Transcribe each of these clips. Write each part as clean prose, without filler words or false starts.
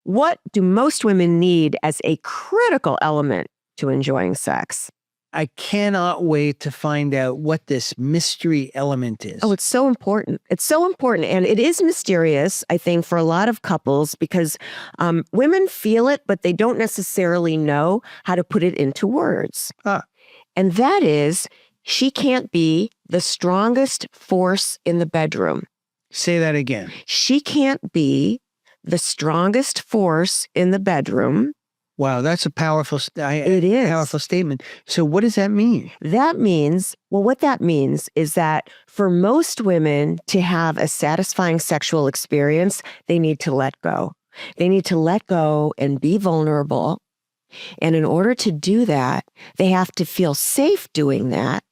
What do most women need as a critical element to enjoying sex? I cannot wait to find out what this mystery element is. Oh, it's so important. It's so important. And it is mysterious, I think, for a lot of couples because women feel it, but they don't necessarily know how to put it into words. And that is, she can't be the strongest force in the bedroom. Say that again. She can't be the strongest force in the bedroom. Wow, that's a powerful powerful statement. So what does that mean? That means, what that means is that for most women to have a satisfying sexual experience, they need to let go. They need to let go and be vulnerable. And in order to do that, they have to feel safe doing that.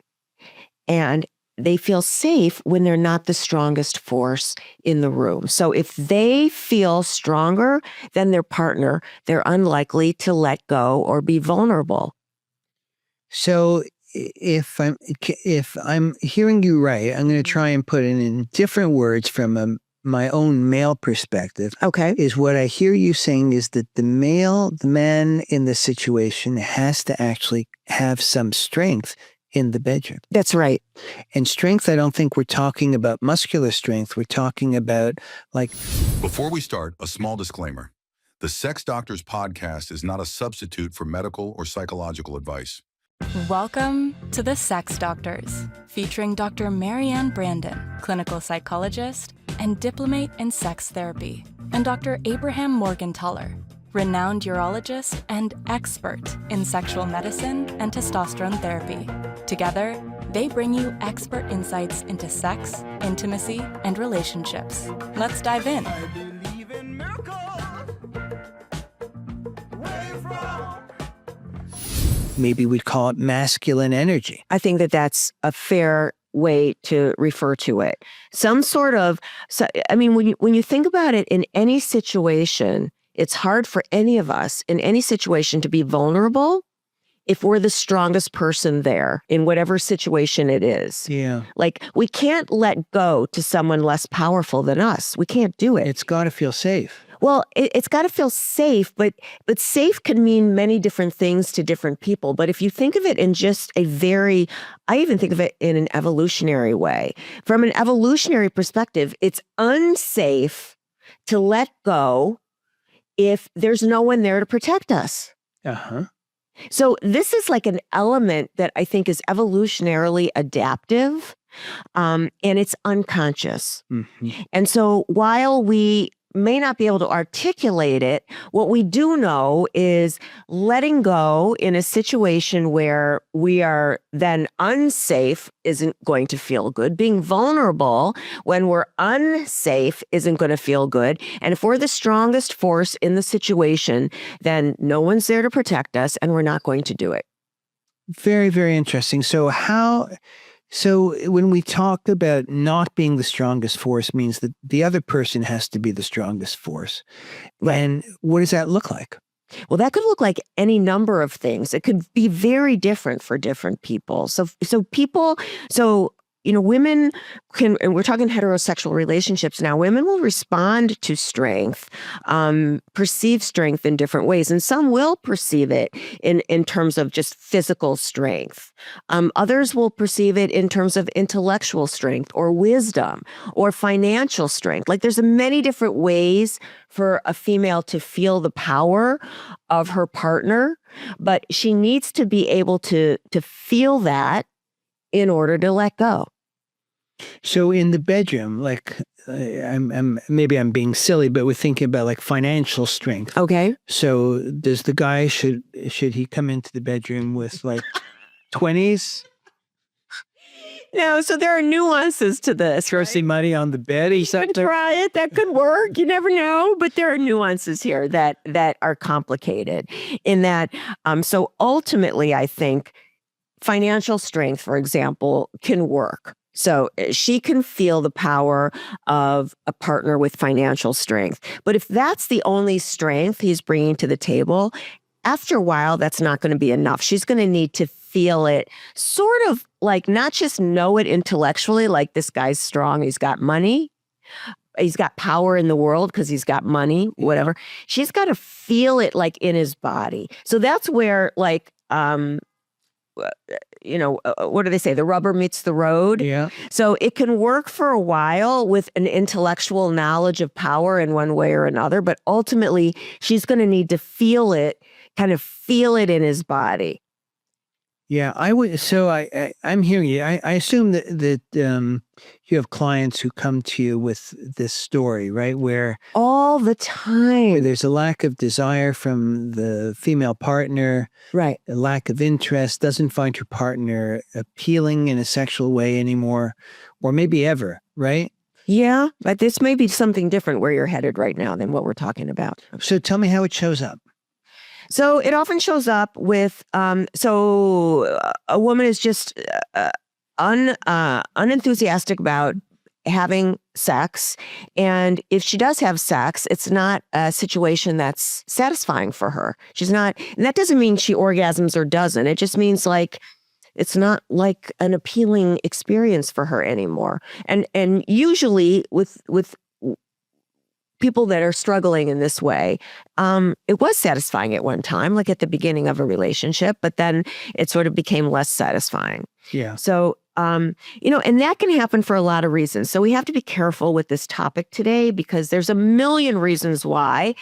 And they feel safe when they're not the strongest force in the room. So if they feel stronger than their partner, they're unlikely to let go or be vulnerable. So if I'm hearing you right, I'm going to try and put it in different words from my own male perspective. Okay. Is what I hear you saying is that the man in the situation has to actually have some strength in the bedroom. That's right. And strength, I don't think we're talking about muscular strength. We're talking about like... Before we start, a small disclaimer. The Sex Doctors podcast is not a substitute for medical or psychological advice. Welcome to the Sex Doctors, featuring Dr. Marianne Brandon, clinical psychologist and diplomate in sex therapy, and Dr. Abraham Morgentaler, renowned urologist and expert in sexual medicine and testosterone therapy. Together, they bring you expert insights into sex, intimacy, and relationships. Let's dive in. I believe in miracles. Where from? Maybe we'd call it masculine energy. I think that that's a fair way to refer to it. Some sort of, when you think about it in any situation, it's hard for any of us in any situation to be vulnerable if we're the strongest person there in whatever situation it is. Yeah. Like, we can't let go to someone less powerful than us. We can't do it. It's got to feel safe. Well, it's got to feel safe, but safe can mean many different things to different people. But if you think of it in just I even think of it in an evolutionary way. From an evolutionary perspective, it's unsafe to let go if there's no one there to protect us. Uh-huh. So this is like an element that I think is evolutionarily adaptive, and it's unconscious. Mm-hmm. And so while we may not be able to articulate it, what we do know is letting go in a situation where we are then unsafe isn't going to feel good. Being vulnerable when we're unsafe isn't going to feel good. And if we're the strongest force in the situation, then no one's there to protect us and we're not going to do it. Very, very interesting. So when we talk about not being the strongest force means that the other person has to be the strongest force. Right. And what does that look like? Well, that could look like any number of things. It could be very different for different people. Women can, and we're talking heterosexual relationships now, women will respond to strength, perceive strength in different ways. And some will perceive it in terms of just physical strength. Others will perceive it in terms of intellectual strength or wisdom or financial strength. Like, there's many different ways for a female to feel the power of her partner, but she needs to be able to feel that in order to let go. So in the bedroom, like maybe I'm being silly, but we're thinking about like financial strength. Okay. So does the guy, should he come into the bedroom with like 20s? No, so there are nuances to this. Throw some money on the bed. You can try it. That could work. You never know. But there are nuances here that are complicated in that. So ultimately, I think financial strength, for example, can work. So she can feel the power of a partner with financial strength. But if that's the only strength he's bringing to the table, after a while, that's not going to be enough. She's going to need to feel it, sort of like not just know it intellectually, like this guy's strong, he's got money, he's got power in the world because he's got money, whatever. She's got to feel it like in his body. So that's where like, what do they say? The rubber meets the road. Yeah. So it can work for a while with an intellectual knowledge of power in one way or another, but ultimately she's going to need to feel it, kind of feel it in his body. Yeah, I would. So I'm hearing you. I assume that you have clients who come to you with this story, right? Where All the time. there's a lack of desire from the female partner, Right. a lack of interest, doesn't find her partner appealing in a sexual way anymore, or maybe ever, right? Yeah, but this may be something different where you're headed right now than what we're talking about. So tell me how it shows up. So it often shows up with, a woman is just unenthusiastic about having sex. And if she does have sex, it's not a situation that's satisfying for her. She's not, and that doesn't mean she orgasms or doesn't. It just means like, it's not like an appealing experience for her anymore. And usually with people that are struggling in this way, it was satisfying at one time, like at the beginning of a relationship, but then it sort of became less satisfying. Yeah. So, and that can happen for a lot of reasons. So we have to be careful with this topic today because there's a million reasons why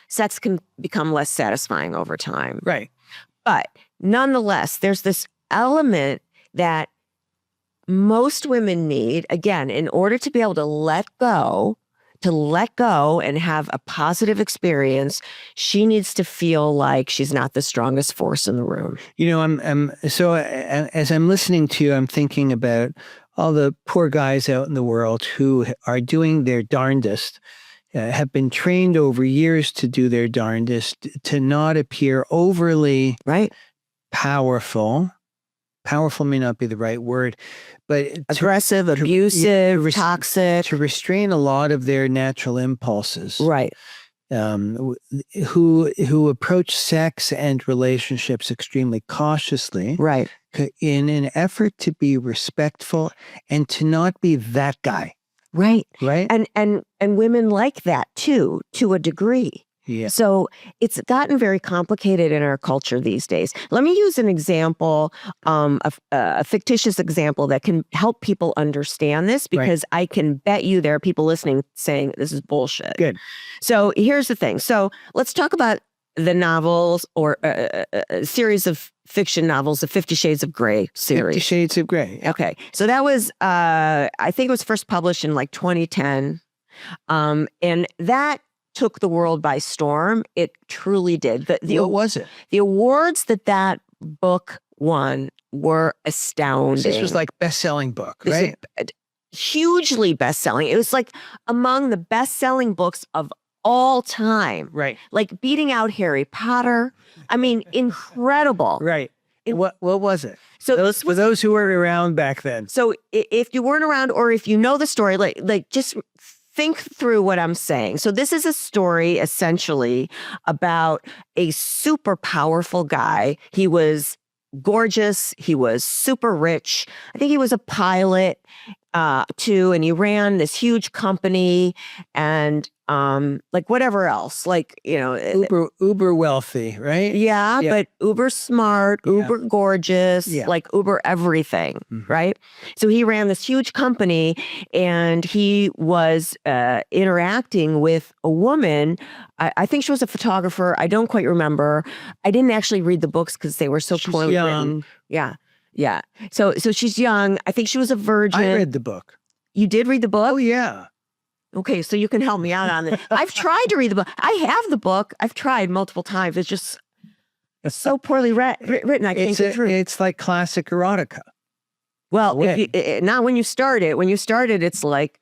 sex can become less satisfying over time. Right. But nonetheless, there's this element that most women need, again, in order to be able to let go and have a positive experience, she needs to feel like she's not the strongest force in the room. As I'm listening to you, I'm thinking about all the poor guys out in the world who are doing their darndest, have been trained over years to do their darndest, to not appear overly Right. powerful. Powerful may not be the right word, but Aggressive, abusive, toxic. to restrain a lot of their natural impulses. Right. Who approach sex and relationships extremely cautiously, Right. in an effort to be respectful and to not be that guy. Right. Right. And women like that too, to a degree. Yeah. So it's gotten very complicated in our culture these days. Let me use an example, a fictitious example that can help people understand this, because I can bet you there are people listening saying this is bullshit. Good. So here's the thing. So let's talk about the novels or a series of fiction novels, the 50 Shades of Grey series. 50 Shades of Grey. Okay. So that was, I think it was first published in like 2010. And that took the world by storm. It truly did. What was it? The awards that book won were astounding. This was like best-selling book, right? Hugely best-selling. It was like among the best-selling books of all time. Right. Like beating out Harry Potter. I mean, incredible. Right. What was it? So For those who were around back then. So if you weren't around, or if you know the story, like just think through what I'm saying. So this is a story essentially about a super powerful guy. He was gorgeous. He was super rich. I think he was a pilot too, and he ran this huge company and like whatever else, like, Uber wealthy, right? Yeah, but uber smart, uber gorgeous, like uber everything, right? So he ran this huge company and he was interacting with a woman. I think she was a photographer. I don't quite remember. I didn't actually read the books because they were so poorly written. Yeah. Yeah. So she's young. I think she was a virgin. I read the book. You did read the book? Oh, yeah. Okay, so you can help me out on this. I've tried to read the book. I have the book. I've tried multiple times. It's just so poorly written. I can't get through. It's like classic erotica. Well, not when you start it. When you start it, it's like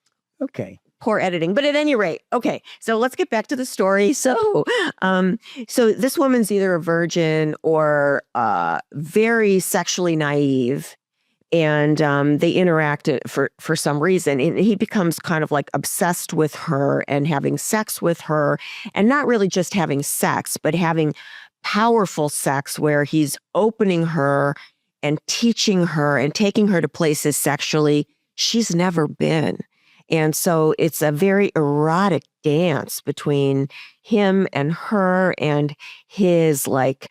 poor editing. But at any rate, okay. So let's get back to the story. So this woman's either a virgin or very sexually naive. And they interact for some reason. And he becomes kind of like obsessed with her and having sex with her. And not really just having sex, but having powerful sex where he's opening her and teaching her and taking her to places sexually she's never been. And so it's a very erotic dance between him and her and his like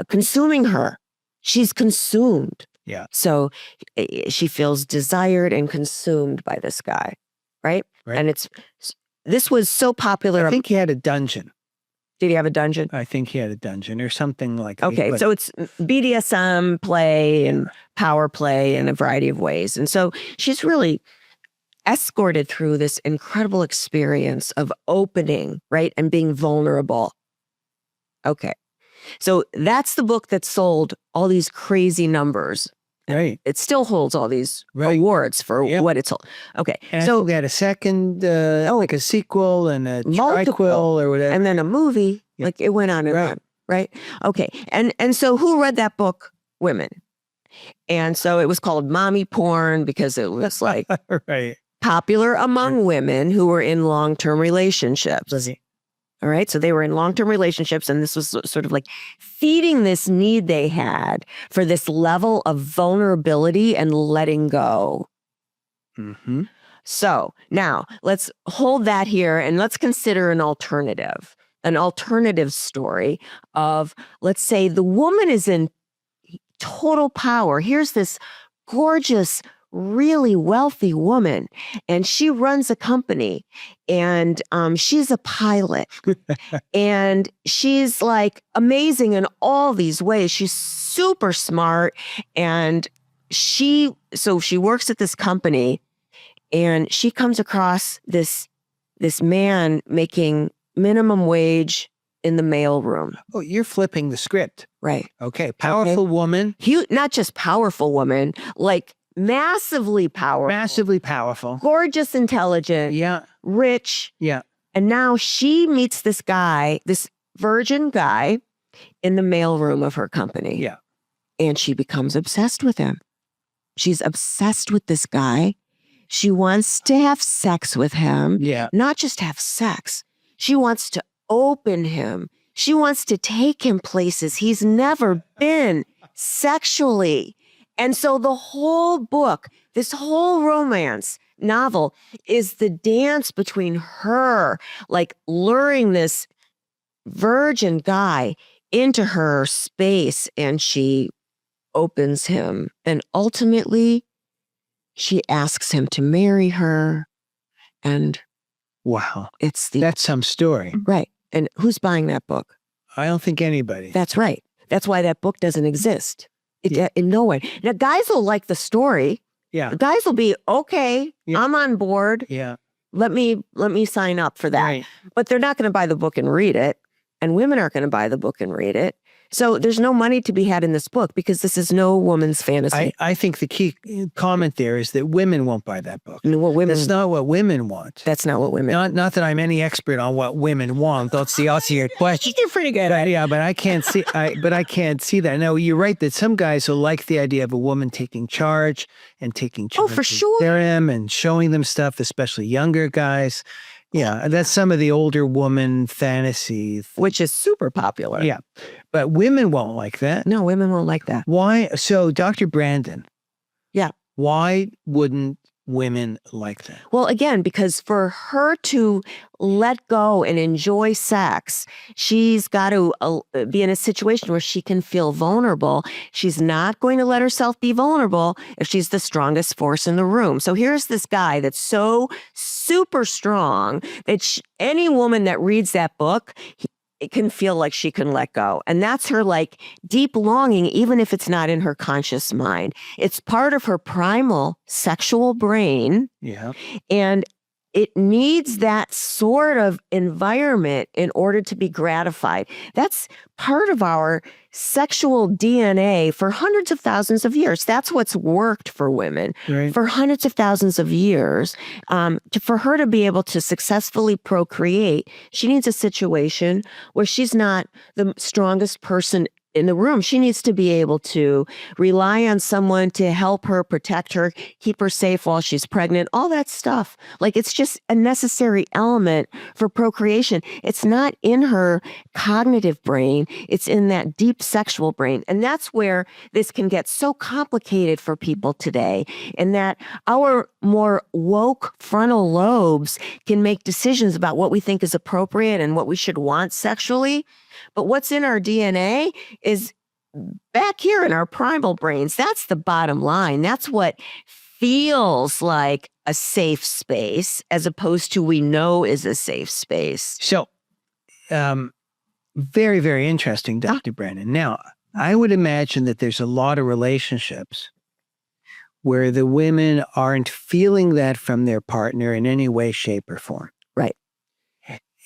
consuming her. She's consumed. Yeah. So she feels desired and consumed by this guy, right? Right. And this was so popular. I think he had a dungeon. Did he have a dungeon? I think he had a dungeon or something like that. Okay, so it's BDSM play and power play in a variety of ways. And so she's really escorted through this incredible experience of opening, right? And being vulnerable. Okay. So that's the book that sold all these crazy numbers. Right. It still holds all these Right. awards for Yep. what it's. Okay. And So, so we had a second, like a sequel and a Multiple. triquel or whatever. and then a movie, Yeah. like it went on and Right. on, right? Okay. And so who read that book? Women. And so it was called mommy porn because it was like Right. popular among women who were in long-term relationships. All right. So they were in long-term relationships, and this was sort of like feeding this need they had for this level of vulnerability and letting go. Mm-hmm. So now let's hold that here and let's consider an alternative story of, let's say the woman is in total power. Here's this gorgeous, really wealthy woman, and she runs a company, and she's a pilot, and she's like amazing in all these ways. She's super smart, and she works at this company, and she comes across this man making minimum wage in the mailroom. Oh, you're flipping the script. Right. Okay. Powerful woman, Not just powerful woman, like massively powerful, massively powerful. gorgeous, intelligent, Yeah. rich. Yeah. And now she meets this guy, this virgin guy, in the mailroom of her company. Yeah. And she becomes obsessed with him. She's obsessed with this guy. She wants to have sex with him, Yeah. not just have sex. She wants to open him. She wants to take him places he's never been sexually. And so the whole book, this whole romance novel, is the dance between her, like luring this virgin guy into her space, and she opens him. And ultimately, she asks him to marry her. And Wow. it's the That's some story. right. And who's buying that book? I don't think anybody. That's right. That's why that book doesn't exist. No one. Now, guys will like the story. Yeah. Guys will be, okay, Yeah. I'm on board. Yeah. Let me sign up for that. Right. But they're not going to buy the book and read it. And women aren't going to buy the book and read it. So there's no money to be had in this book because this is no woman's fantasy. I think the key comment there is that women won't buy that book. What women, That's not what women want. that's not what women. Not that I'm any expert on what women want. That's the ultimate question. You're pretty good at it. Yeah, but I can't see. I can't see that. Now you're right that some guys will like the idea of a woman taking charge and taking charge. Oh, for sure. Them and showing them stuff, especially younger guys. Yeah, that's some of the older woman fantasy. Which is super popular. Yeah, but women won't like that. No, women won't like that. Why? So, Dr. Brandon. Yeah. Why wouldn't women like that? Well, again, because for her to let go and enjoy sex, she's got to be in a situation where she can feel vulnerable. She's not going to let herself be vulnerable if she's the strongest force in the room. So here's this guy that's so super strong that any woman that reads that book, it can feel like she can let go. And that's her like deep longing, even if it's not in her conscious mind. It's part of her primal sexual brain. Yeah. And it needs that sort of environment in order to be gratified. That's part of our sexual DNA for hundreds of thousands of years. That's what's worked for women Right. for hundreds of thousands of years. For her to be able to successfully procreate, she needs a situation where she's not the strongest person in the room. She needs to be able to rely on someone to help her, protect her, keep her safe while she's pregnant, all that stuff. Like, it's just a necessary element for procreation. It's not in her cognitive brain. It's in that deep sexual brain. And that's where this can get so complicated for people today, in that our more woke frontal lobes can make decisions about what we think is appropriate and what we should want sexually. But what's in our DNA is back here in our primal brains. That's the bottom line. That's what feels like a safe space, as opposed to we know is a safe space. So, very, very interesting, Dr. Brandon. Now, I would imagine that there's a lot of relationships where the women aren't feeling that from their partner in any way, shape, or form. Right.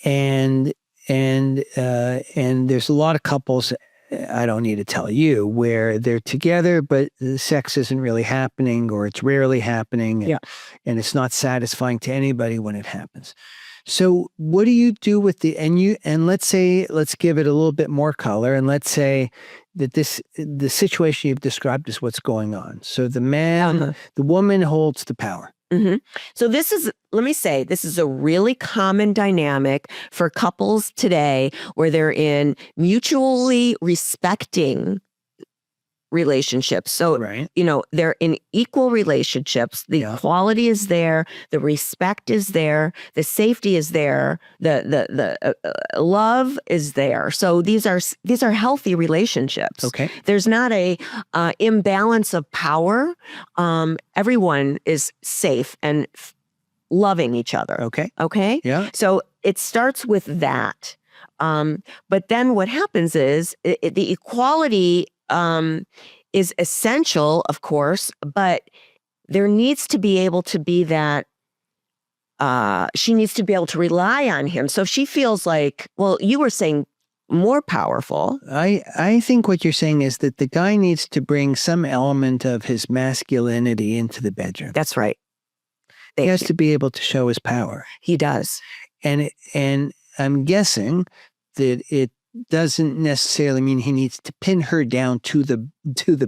And there's a lot of couples, I don't need to tell you, where they're together, but the sex isn't really happening, or it's rarely happening, and it's not satisfying to anybody when it happens. So what do you do with and let's give it a little bit more color, and let's say that the situation you've described is what's going on. So the man, the woman holds the power. Mm-hmm. So let me say, this is a really common dynamic for couples today, where they're in mutually respecting relationships. So, Right. They're in equal relationships. The equality is there. The respect is there. The safety is there. The love is there. So these are healthy relationships. Okay. There's not a imbalance of power. Everyone is safe and loving each other. Okay. Okay. Yeah. So it starts with that. But then what happens is the equality is essential, of course, but there needs to be able to be that, she needs to be able to rely on him. So if she feels like, well, you were saying more powerful. I think what you're saying is that the guy needs to bring some element of his masculinity into the bedroom. That's right. He has to be able to show his power. He does. And I'm guessing that it doesn't necessarily mean he needs to pin her down to the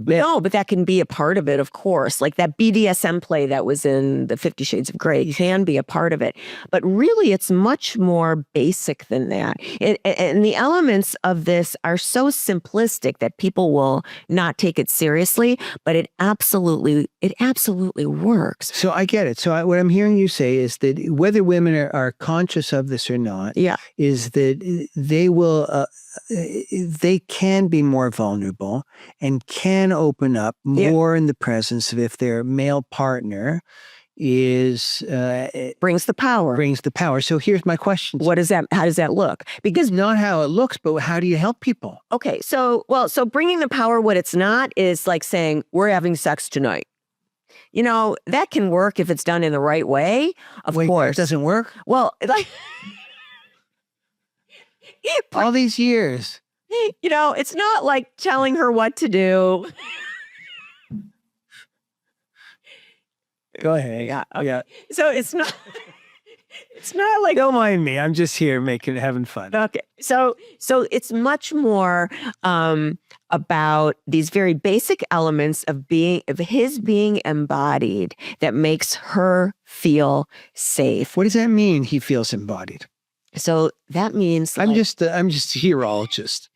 bed. No, but that can be a part of it, of course. Like that BDSM play that was in the 50 Shades of Grey can be a part of it. But really, it's much more basic than that. And the elements of this are so simplistic that people will not take it seriously, but it absolutely works. So I get it. So what I'm hearing you say is that whether women are conscious of this or not, is that they will, they can be more vulnerable and can open up more in the presence of if their male partner is brings the power. So here's my question. What is that? How does that look? Because not how it looks, but how do you help people? Okay, so bringing the power, what it's not is like saying we're having sex tonight. That can work if it's done in the right way. Of course, it doesn't work. Well, like all these years. It's not like telling her what to do. Go ahead. Yeah. Okay. Yeah. So it's not like, Don't mind me. I'm just here having fun. okay. So it's much more about these very basic elements of his being embodied that makes her feel safe. What does that mean? He feels embodied. So that means I'm just a hearologist.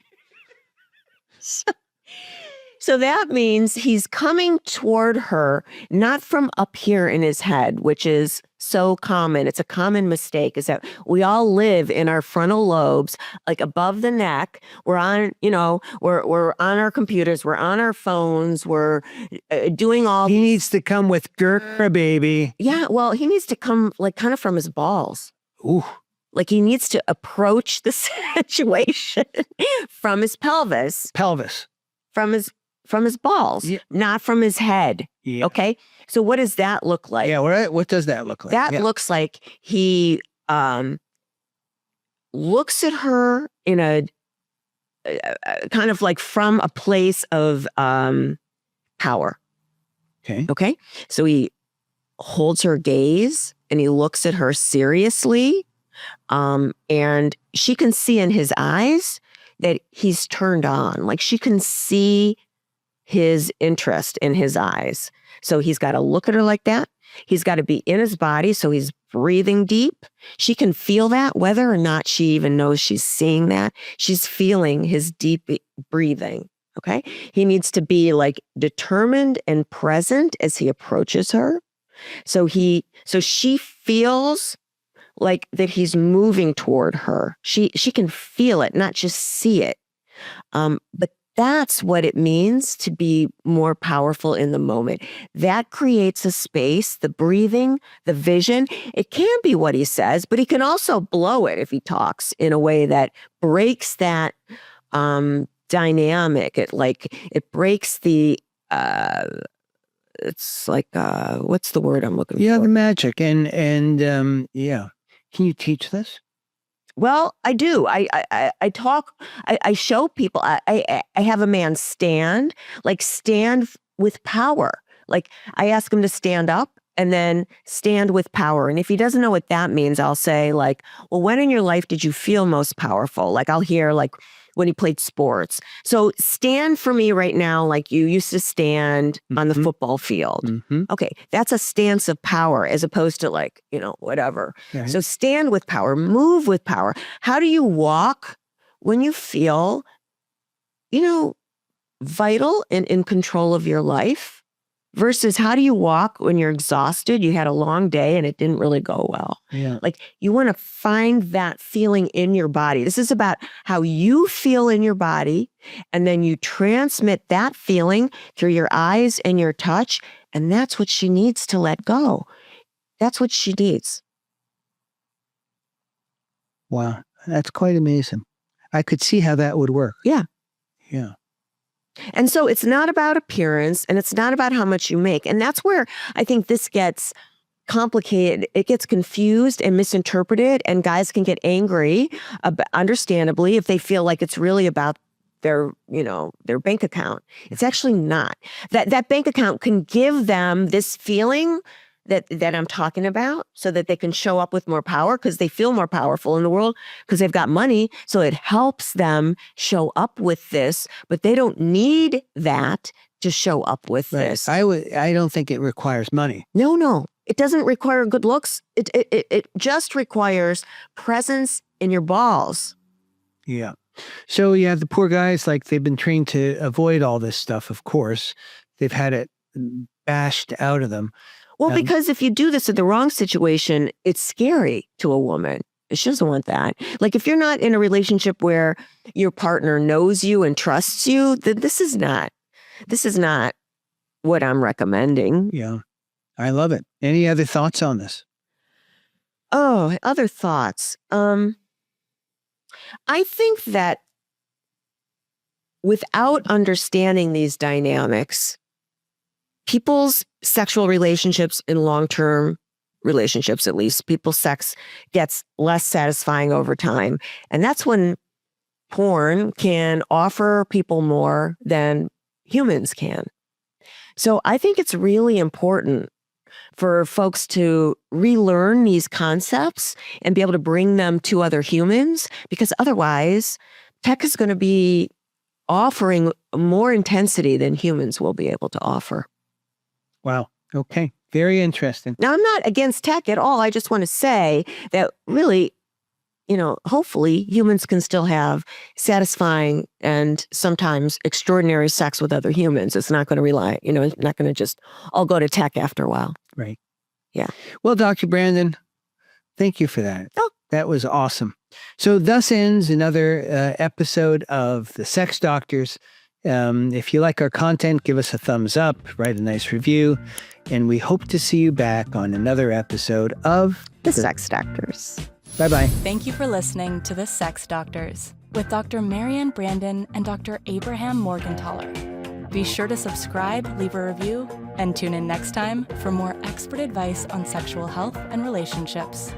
So that means he's coming toward her, not from up here in his head, which is so common. It's a common mistake, is that we all live in our frontal lobes, like above the neck. We're on, we're on our computers, we're on our phones, we're doing all. He needs to come with Gurkha, baby. Yeah, well, he needs to come like kind of from his balls. Ooh. Like he needs to approach the situation from his pelvis. From his balls, not from his head. Yeah. Okay. So what does that look like? Yeah. What does that look like? That looks like he looks at her in a kind of like from a place of power. Okay. Okay. So he holds her gaze and he looks at her seriously. And she can see in his eyes, that he's turned on. Like she can see his interest in his eyes. So he's got to look at her like that. He's got to be in his body, so he's breathing deep. She can feel that, whether or not she even knows she's seeing that. She's feeling his deep breathing, okay? He needs to be like determined and present as he approaches her. So she feels like that he's moving toward her. She can feel it, not just see it. But that's what it means to be more powerful in the moment. That creates a space, the breathing, the vision. It can be what he says, but he can also blow it if he talks in a way that breaks that dynamic. It breaks the, it's like, what's the word I'm looking for? Yeah, the magic. And yeah. Can you teach this? Well, I do. I talk, I show people, I have a man stand with power. Like I ask him to stand up and then stand with power. And if he doesn't know what that means, I'll say like, well, when in your life did you feel most powerful? Like I'll hear like when he played sports. So stand for me right now like you used to stand on the football field. Mm-hmm. Okay, that's a stance of power as opposed to like, whatever. Right. So stand with power, move with power. How do you walk when you feel, vital and in control of your life? Versus how do you walk when you're exhausted, you had a long day and it didn't really go well? Yeah. Like you want to find that feeling in your body. This is about how you feel in your body, and then you transmit that feeling through your eyes and your touch, and that's what she needs to let go. That's what she needs. Wow. That's quite amazing. I could see how that would work. Yeah. Yeah. And so it's not about appearance, and it's not about how much you make. And that's where I think this gets complicated. It gets confused and misinterpreted, and guys can get angry, understandably, if they feel like it's really about their bank account. It's actually not. That bank account can give them this feeling that I'm talking about, so that they can show up with more power because they feel more powerful in the world because they've got money. So it helps them show up with this, but they don't need that to show up with this. I don't think it requires money. No. It doesn't require good looks. It just requires presence in your balls. Yeah. So yeah, the poor guys, like they've been trained to avoid all this stuff, of course. They've had it bashed out of them. Well, because if you do this in the wrong situation, it's scary to a woman. She doesn't want that. Like if you're not in a relationship where your partner knows you and trusts you, then this is not what I'm recommending. Yeah. I love it. Any other thoughts on this? Oh, other thoughts. I think that without understanding these dynamics, people's sexual relationships in long-term relationships, at least, people's sex gets less satisfying over time. And that's when porn can offer people more than humans can. So I think it's really important for folks to relearn these concepts and be able to bring them to other humans, because otherwise tech is going to be offering more intensity than humans will be able to offer. Wow. Okay. Very interesting. Now, I'm not against tech at all. I just want to say that really, hopefully humans can still have satisfying and sometimes extraordinary sex with other humans. It's not going to rely, it's not going to just all go to tech after a while. Right. Yeah. Well, Dr. Brandon, thank you for that. Oh. That was awesome. So thus ends another episode of The Sex Doctors. If you like our content, give us a thumbs up, write a nice review, and we hope to see you back on another episode of The Sex Doctors. Bye-bye. Thank you for listening to The Sex Doctors with Dr. Marianne Brandon and Dr. Abraham Morgentaler. Be sure to subscribe, leave a review, and tune in next time for more expert advice on sexual health and relationships.